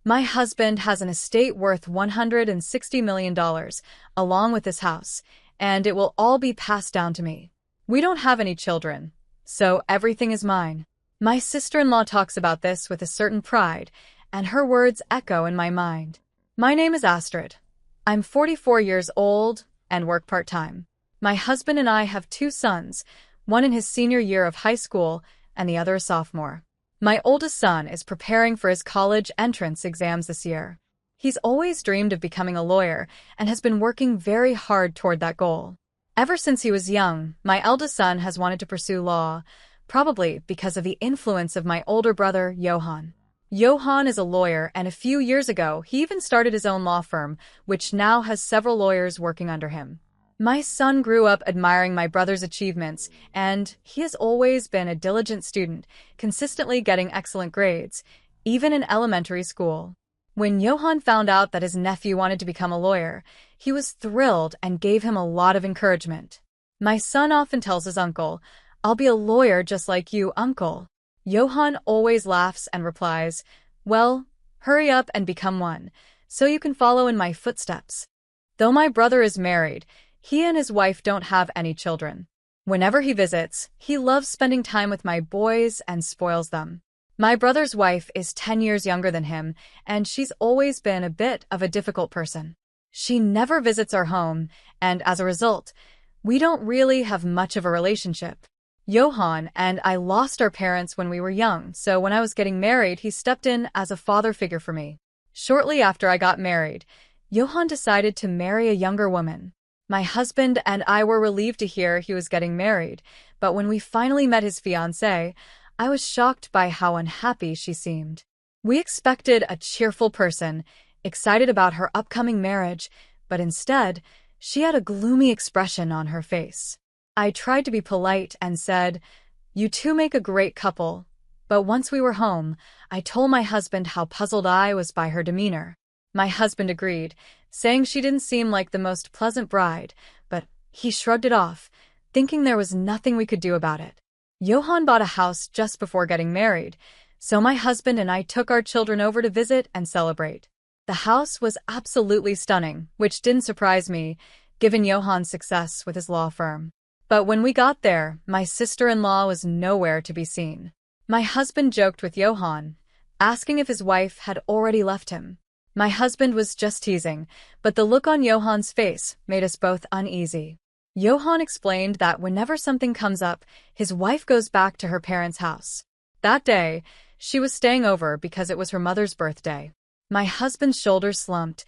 My husband has an estate worth $160 million, along with this house, and it will all be passed down to me. We don't have any children, so everything is mine. My sister-in-law talks about this with a certain pride, and her words echo in my mind. My name is Astrid. I'm 44 years old and work part-time. My husband and I have 2 sons, one in his senior year of high school and the other a sophomore. My oldest son is preparing for his college entrance exams this year. He's always dreamed of becoming a lawyer and has been working very hard toward that goal. Ever since he was young, my eldest son has wanted to pursue law, probably because of the influence of my older brother, Johan. Johan is a lawyer, and a few years ago, he even started his own law firm, which now has several lawyers working under him. My son grew up admiring my brother's achievements, and he has always been a diligent student, consistently getting excellent grades, even in elementary school. When Johan found out that his nephew wanted to become a lawyer, he was thrilled and gave him a lot of encouragement. My son often tells his uncle, "I'll be a lawyer just like you, uncle." Johan always laughs and replies, "Well, hurry up and become one, so you can follow in my footsteps." Though my brother is married, he and his wife don't have any children. Whenever he visits, he loves spending time with my boys and spoils them. My brother's wife is 10 years younger than him, and she's always been a bit of a difficult person. She never visits our home, and as a result, we don't really have much of a relationship. Johan and I lost our parents when we were young, so when I was getting married, he stepped in as a father figure for me. Shortly after I got married, Johan decided to marry a younger woman. My husband and I were relieved to hear he was getting married, but when we finally met his fiancée, I was shocked by how unhappy she seemed. We expected a cheerful person, excited about her upcoming marriage, but instead, she had a gloomy expression on her face. I tried to be polite and said, "You two make a great couple," but once we were home, I told my husband how puzzled I was by her demeanor. My husband agreed, saying she didn't seem like the most pleasant bride, but he shrugged it off, thinking there was nothing we could do about it. Johan bought a house just before getting married, so my husband and I took our children over to visit and celebrate. The house was absolutely stunning, which didn't surprise me, given Johan's success with his law firm. But when we got there, my sister-in-law was nowhere to be seen. My husband joked with Johan, asking if his wife had already left him. My husband was just teasing, but the look on Johan's face made us both uneasy. Johan explained that whenever something comes up, his wife goes back to her parents' house. That day, she was staying over because it was her mother's birthday. My husband's shoulders slumped,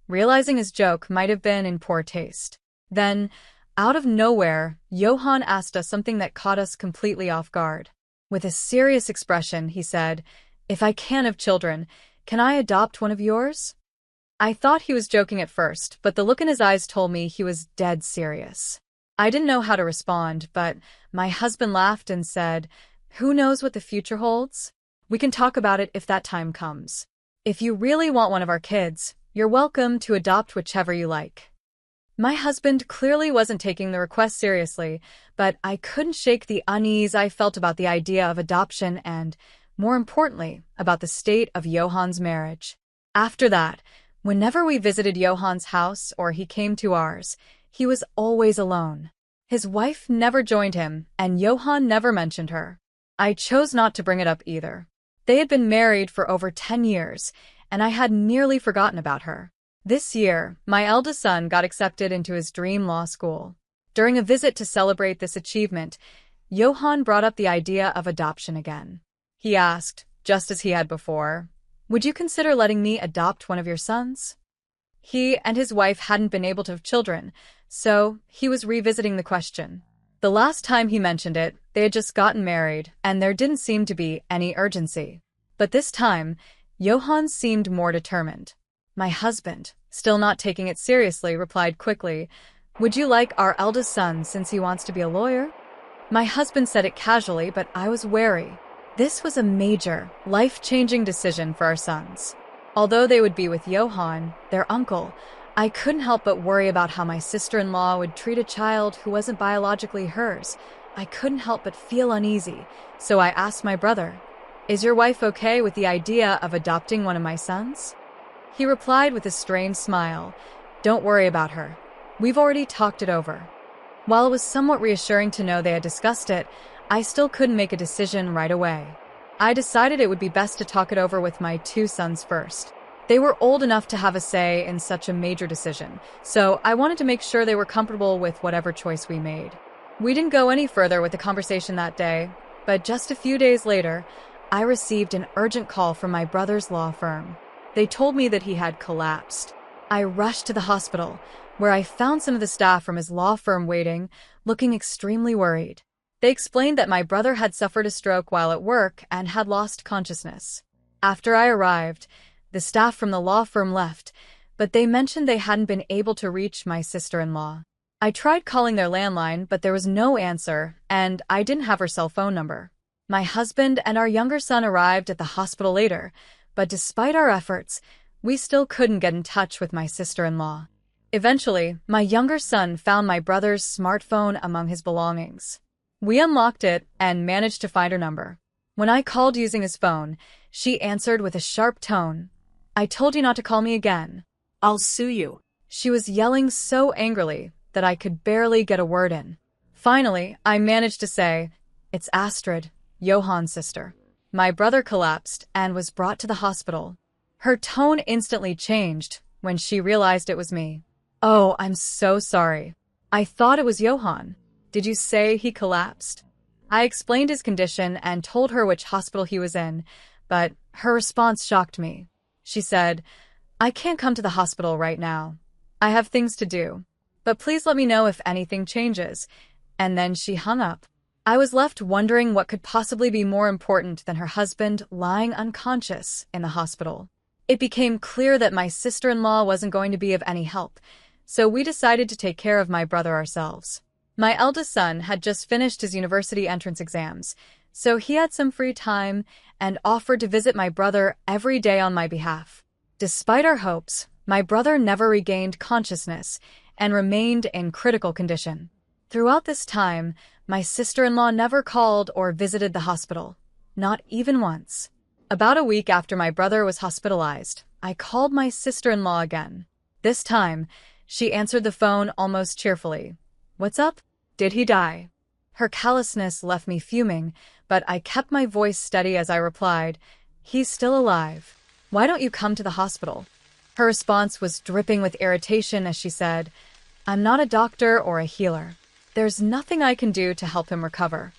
realizing his joke might have been in poor taste. Then, out of nowhere, Johan asked us something that caught us completely off guard. With a serious expression, he said, "If I can't have children, can I adopt one of yours?" I thought he was joking at first, but the look in his eyes told me he was dead serious. I didn't know how to respond, but my husband laughed and said, "Who knows what the future holds? We can talk about it if that time comes. If you really want one of our kids, you're welcome to adopt whichever you like." My husband clearly wasn't taking the request seriously, but I couldn't shake the unease I felt about the idea of adoption and, more importantly, about the state of Johan's marriage. After that, whenever we visited Johan's house or he came to ours, he was always alone. His wife never joined him, and Johan never mentioned her. I chose not to bring it up either. They had been married for over 10 years, and I had nearly forgotten about her. This year, my eldest son got accepted into his dream law school. During a visit to celebrate this achievement, Johan brought up the idea of adoption again. He asked, just as he had before, "Would you consider letting me adopt one of your sons?" He and his wife hadn't been able to have children, so he was revisiting the question. The last time he mentioned it, they had just gotten married, and there didn't seem to be any urgency. But this time, Johan seemed more determined. My husband, still not taking it seriously, replied quickly, "Would you like our eldest son since he wants to be a lawyer?" My husband said it casually, but I was wary. This was a major, life-changing decision for our sons. Although they would be with Johan, their uncle, I couldn't help but worry about how my sister-in-law would treat a child who wasn't biologically hers. I couldn't help but feel uneasy, so I asked my brother, "Is your wife okay with the idea of adopting one of my sons?" He replied with a strained smile, "Don't worry about her. We've already talked it over." While it was somewhat reassuring to know they had discussed it, I still couldn't make a decision right away. I decided it would be best to talk it over with my two sons first. They were old enough to have a say in such a major decision, so I wanted to make sure they were comfortable with whatever choice we made. We didn't go any further with the conversation that day, but just a few days later, I received an urgent call from my brother's law firm. They told me that he had collapsed. I rushed to the hospital, where I found some of the staff from his law firm waiting, looking extremely worried. They explained that my brother had suffered a stroke while at work and had lost consciousness. After I arrived, the staff from the law firm left, but they mentioned they hadn't been able to reach my sister-in-law. I tried calling their landline, but there was no answer, and I didn't have her cell phone number. My husband and our younger son arrived at the hospital later, but despite our efforts, we still couldn't get in touch with my sister-in-law. Eventually, my younger son found my brother's smartphone among his belongings. We unlocked it and managed to find her number. When I called using his phone, she answered with a sharp tone. "I told you not to call me again. I'll sue you." She was yelling so angrily that I could barely get a word in. Finally, I managed to say, "It's Astrid, Johan's sister." My brother collapsed and was brought to the hospital. Her tone instantly changed when she realized it was me. "Oh, I'm so sorry. I thought it was Johan. Did you say he collapsed?" I explained his condition and told her which hospital he was in, but her response shocked me. She said, "I can't come to the hospital right now. I have things to do. But please let me know if anything changes." And then she hung up. I was left wondering what could possibly be more important than her husband lying unconscious in the hospital. It became clear that my sister-in-law wasn't going to be of any help, so we decided to take care of my brother ourselves. My eldest son had just finished his university entrance exams, so he had some free time and offered to visit my brother every day on my behalf. Despite our hopes, my brother never regained consciousness and remained in critical condition. Throughout this time, my sister-in-law never called or visited the hospital, not even once. About a week after my brother was hospitalized, I called my sister-in-law again. This time, she answered the phone almost cheerfully. "What's up? Did he die?" Her callousness left me fuming, but I kept my voice steady as I replied, "He's still alive. Why don't you come to the hospital?" Her response was dripping with irritation as she said, "I'm not a doctor or a healer. There's nothing I can do to help him recover."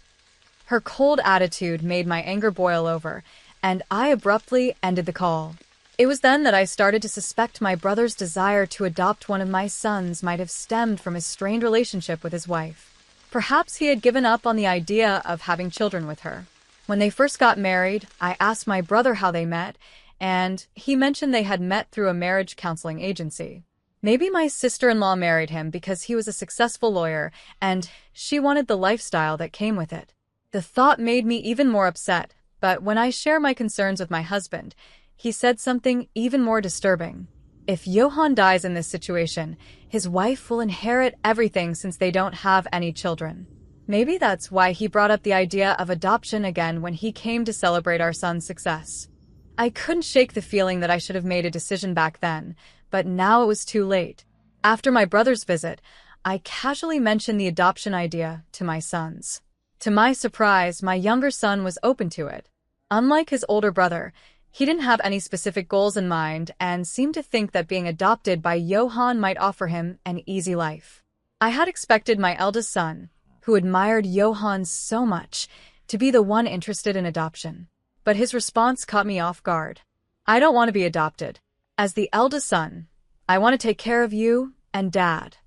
Her cold attitude made my anger boil over, and I abruptly ended the call. It was then that I started to suspect my brother's desire to adopt one of my sons might have stemmed from his strained relationship with his wife. Perhaps he had given up on the idea of having children with her. When they first got married, I asked my brother how they met, and he mentioned they had met through a marriage counseling agency. Maybe my sister-in-law married him because he was a successful lawyer and she wanted the lifestyle that came with it. The thought made me even more upset, but when I shared my concerns with my husband, he said something even more disturbing. If Johan dies in this situation, his wife will inherit everything since they don't have any children. Maybe that's why he brought up the idea of adoption again when he came to celebrate our son's success. I couldn't shake the feeling that I should have made a decision back then, but now it was too late. After my brother's visit, I casually mentioned the adoption idea to my sons. To my surprise, my younger son was open to it. Unlike his older brother, he didn't have any specific goals in mind and seemed to think that being adopted by Johan might offer him an easy life. I had expected my eldest son, who admired Johan so much, to be the one interested in adoption. But his response caught me off guard. "I don't want to be adopted. As the eldest son, I want to take care of you and Dad."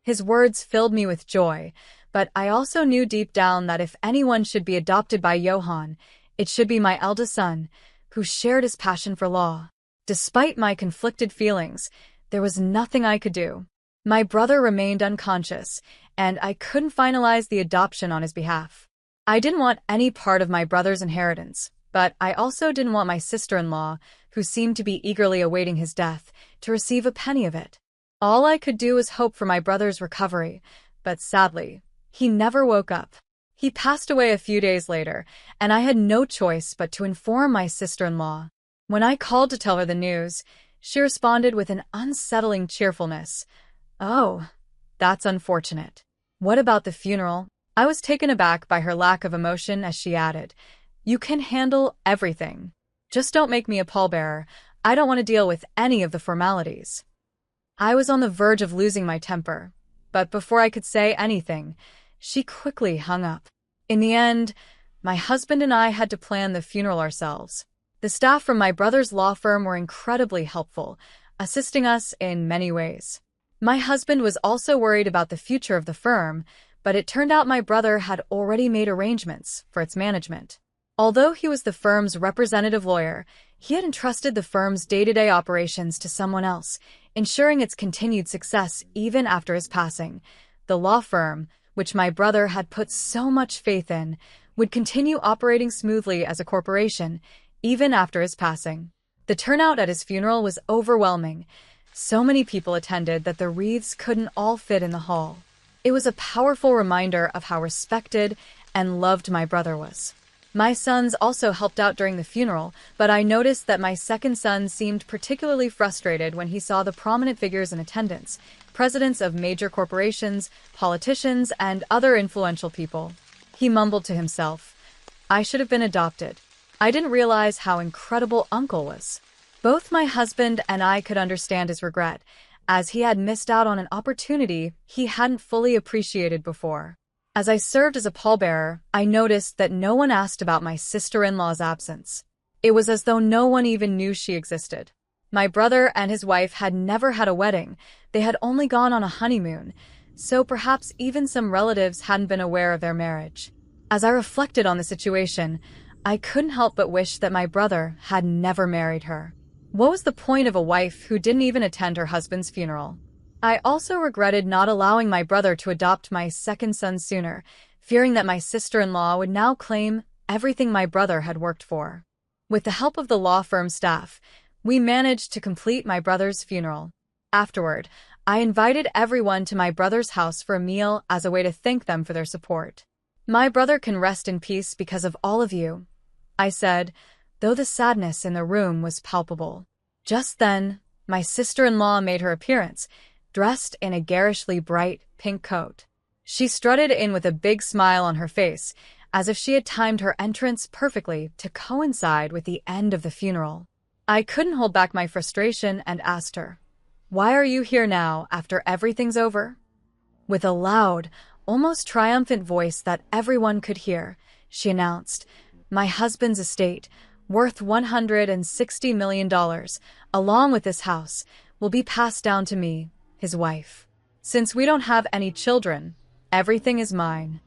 His words filled me with joy, but I also knew deep down that if anyone should be adopted by Johan, it should be my eldest son, who shared his passion for law. Despite my conflicted feelings, there was nothing I could do. My brother remained unconscious, and I couldn't finalize the adoption on his behalf. I didn't want any part of my brother's inheritance, but I also didn't want my sister-in-law, who seemed to be eagerly awaiting his death, to receive a penny of it. All I could do was hope for my brother's recovery, but sadly, he never woke up. He passed away a few days later, and I had no choice but to inform my sister-in-law. When I called to tell her the news, she responded with an unsettling cheerfulness. "Oh, that's unfortunate. What about the funeral?" I was taken aback by her lack of emotion as she added, "You can handle everything. Just don't make me a pallbearer. I don't want to deal with any of the formalities." I was on the verge of losing my temper, but before I could say anything, she quickly hung up. In the end, my husband and I had to plan the funeral ourselves. The staff from my brother's law firm were incredibly helpful, assisting us in many ways. My husband was also worried about the future of the firm, but it turned out my brother had already made arrangements for its management. Although he was the firm's representative lawyer, he had entrusted the firm's day-to-day operations to someone else, ensuring its continued success even after his passing. The law firm, which my brother had put so much faith in, would continue operating smoothly as a corporation, even after his passing. The turnout at his funeral was overwhelming. So many people attended that the wreaths couldn't all fit in the hall. It was a powerful reminder of how respected and loved my brother was. My sons also helped out during the funeral, but I noticed that my second son seemed particularly frustrated when he saw the prominent figures in attendance, presidents of major corporations, politicians, and other influential people. He mumbled to himself, "I should have been adopted. I didn't realize how incredible Uncle was." Both my husband and I could understand his regret, as he had missed out on an opportunity he hadn't fully appreciated before. As I served as a pallbearer, I noticed that no one asked about my sister-in-law's absence. It was as though no one even knew she existed. My brother and his wife had never had a wedding. They had only gone on a honeymoon, so perhaps even some relatives hadn't been aware of their marriage. As I reflected on the situation, I couldn't help but wish that my brother had never married her. What was the point of a wife who didn't even attend her husband's funeral? I also regretted not allowing my brother to adopt my second son sooner, fearing that my sister-in-law would now claim everything my brother had worked for. With the help of the law firm staff, we managed to complete my brother's funeral. Afterward, I invited everyone to my brother's house for a meal as a way to thank them for their support. "My brother can rest in peace because of all of you," I said, though the sadness in the room was palpable. Just then, my sister-in-law made her appearance, dressed in a garishly bright pink coat. She strutted in with a big smile on her face, as if she had timed her entrance perfectly to coincide with the end of the funeral. I couldn't hold back my frustration and asked her, "Why are you here now after everything's over?" With a loud, almost triumphant voice that everyone could hear, she announced, "My husband's estate, worth $160 million, along with this house, will be passed down to me, his wife. Since we don't have any children, everything is mine."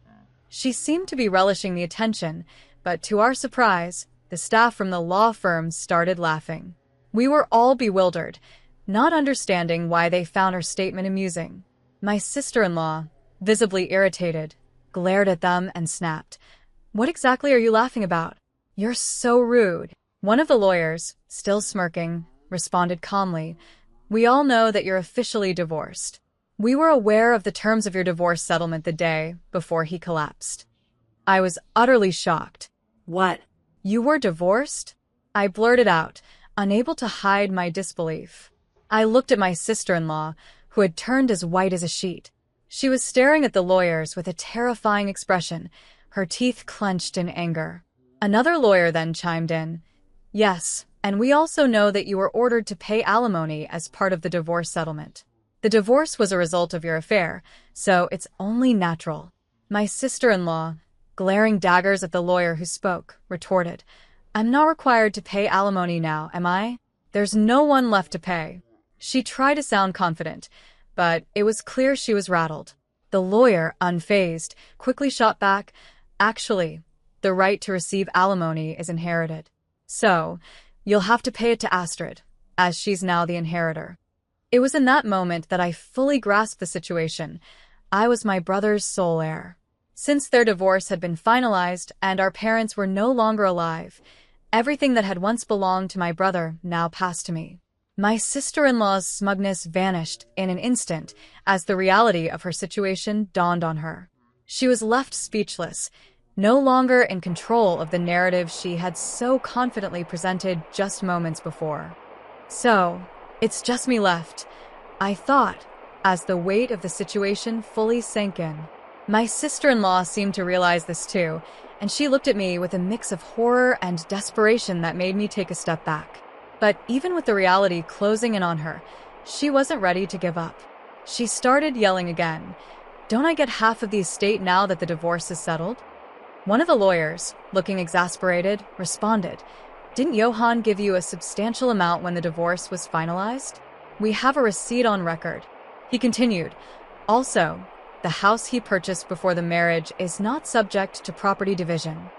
She seemed to be relishing the attention, but to our surprise, the staff from the law firm started laughing. We were all bewildered, not understanding why they found her statement amusing. My sister-in-law, visibly irritated, glared at them and snapped, "What exactly are you laughing about? You're so rude." One of the lawyers, still smirking, responded calmly, "We all know that you're officially divorced. We were aware of the terms of your divorce settlement the day before he collapsed." I was utterly shocked. "What? You were divorced?" I blurted out, unable to hide my disbelief. I looked at my sister-in-law, who had turned as white as a sheet. She was staring at the lawyers with a terrifying expression, her teeth clenched in anger. Another lawyer then chimed in, "Yes, and we also know that you were ordered to pay alimony as part of the divorce settlement. The divorce was a result of your affair, so it's only natural." My sister-in-law, glaring daggers at the lawyer who spoke, retorted, "I'm not required to pay alimony now, am I? There's no one left to pay." She tried to sound confident, but it was clear she was rattled. The lawyer, unfazed, quickly shot back, "Actually, the right to receive alimony is inherited. So, you'll have to pay it to Astrid, as she's now the inheritor." It was in that moment that I fully grasped the situation. I was my brother's sole heir. Since their divorce had been finalized and our parents were no longer alive, everything that had once belonged to my brother now passed to me. My sister-in-law's smugness vanished in an instant as the reality of her situation dawned on her. She was left speechless, no longer in control of the narrative she had so confidently presented just moments before. "So, it's just me left," I thought, as the weight of the situation fully sank in. My sister-in-law seemed to realize this too, and she looked at me with a mix of horror and desperation that made me take a step back. But even with the reality closing in on her, she wasn't ready to give up. She started yelling again, "Don't I get half of the estate now that the divorce is settled?" One of the lawyers, looking exasperated, responded, "Didn't Johann give you a substantial amount when the divorce was finalized? We have a receipt on record." He continued, "Also, the house he purchased before the marriage is not subject to property division."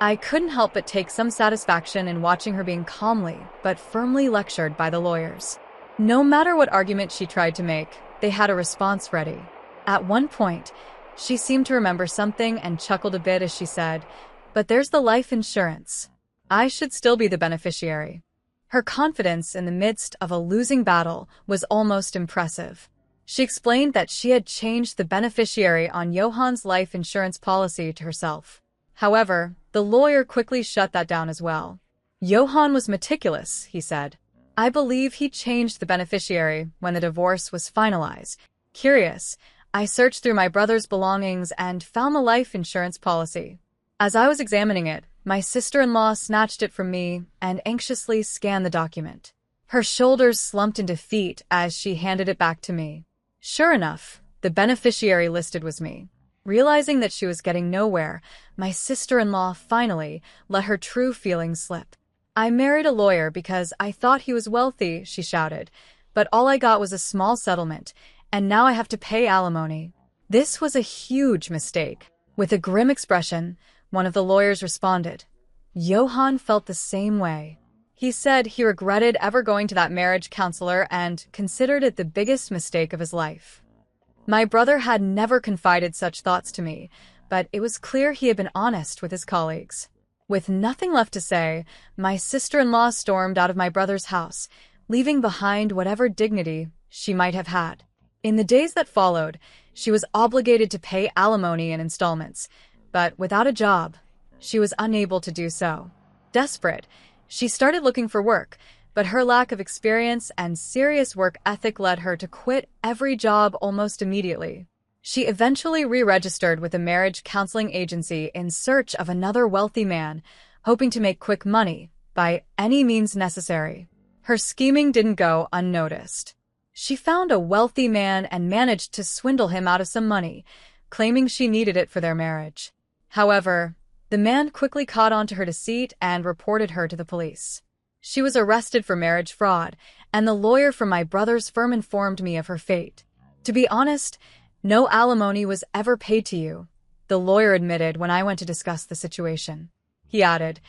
I couldn't help but take some satisfaction in watching her being calmly but firmly lectured by the lawyers. No matter what argument she tried to make, they had a response ready. At one point, she seemed to remember something and chuckled a bit as she said, "But there's the life insurance. I should still be the beneficiary." Her confidence in the midst of a losing battle was almost impressive. She explained that she had changed the beneficiary on Johann's life insurance policy to herself. However, the lawyer quickly shut that down as well. "Johann was meticulous," he said. "I believe he changed the beneficiary when the divorce was finalized. Curious, I searched through my brother's belongings and found the life insurance policy." As I was examining it, my sister-in-law snatched it from me and anxiously scanned the document. Her shoulders slumped in defeat as she handed it back to me. Sure enough, the beneficiary listed was me. Realizing that she was getting nowhere, my sister-in-law finally let her true feelings slip. "I married a lawyer because I thought he was wealthy," she shouted, "but all I got was a small settlement, and now I have to pay alimony." This was a huge mistake. With a grim expression, one of the lawyers responded. Johann felt the same way. He said he regretted ever going to that marriage counselor and considered it the biggest mistake of his life. My brother had never confided such thoughts to me, but it was clear he had been honest with his colleagues. With nothing left to say, my sister-in-law stormed out of my brother's house, leaving behind whatever dignity she might have had. In the days that followed, she was obligated to pay alimony in installments, but without a job, she was unable to do so. Desperate, she started looking for work, but her lack of experience and serious work ethic led her to quit every job almost immediately. She eventually re-registered with a marriage counseling agency in search of another wealthy man, hoping to make quick money by any means necessary. Her scheming didn't go unnoticed. She found a wealthy man and managed to swindle him out of some money, claiming she needed it for their marriage. However, the man quickly caught on to her deceit and reported her to the police. She was arrested for marriage fraud, and the lawyer from my brother's firm informed me of her fate. "To be honest, no alimony was ever paid to you," the lawyer admitted when I went to discuss the situation. He added,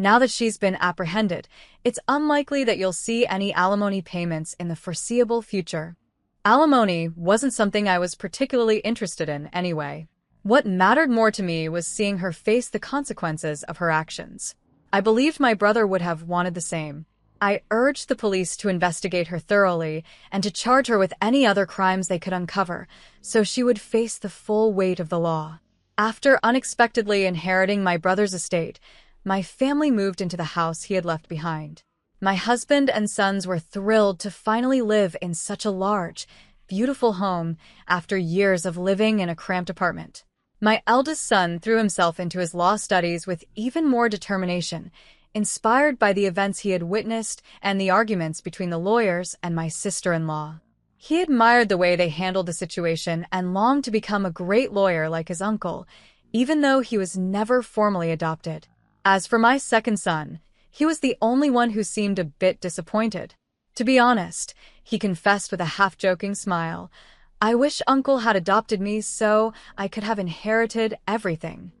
"Now that she's been apprehended, it's unlikely that you'll see any alimony payments in the foreseeable future." Alimony wasn't something I was particularly interested in anyway. What mattered more to me was seeing her face the consequences of her actions. I believed my brother would have wanted the same. I urged the police to investigate her thoroughly and to charge her with any other crimes they could uncover, so she would face the full weight of the law. After unexpectedly inheriting my brother's estate, my family moved into the house he had left behind. My husband and sons were thrilled to finally live in such a large, beautiful home after years of living in a cramped apartment. My eldest son threw himself into his law studies with even more determination, inspired by the events he had witnessed and the arguments between the lawyers and my sister-in-law. He admired the way they handled the situation and longed to become a great lawyer like his uncle, even though he was never formally adopted. As for my second son, he was the only one who seemed a bit disappointed. To be honest, he confessed with a half-joking smile, "I wish Uncle had adopted me so I could have inherited everything."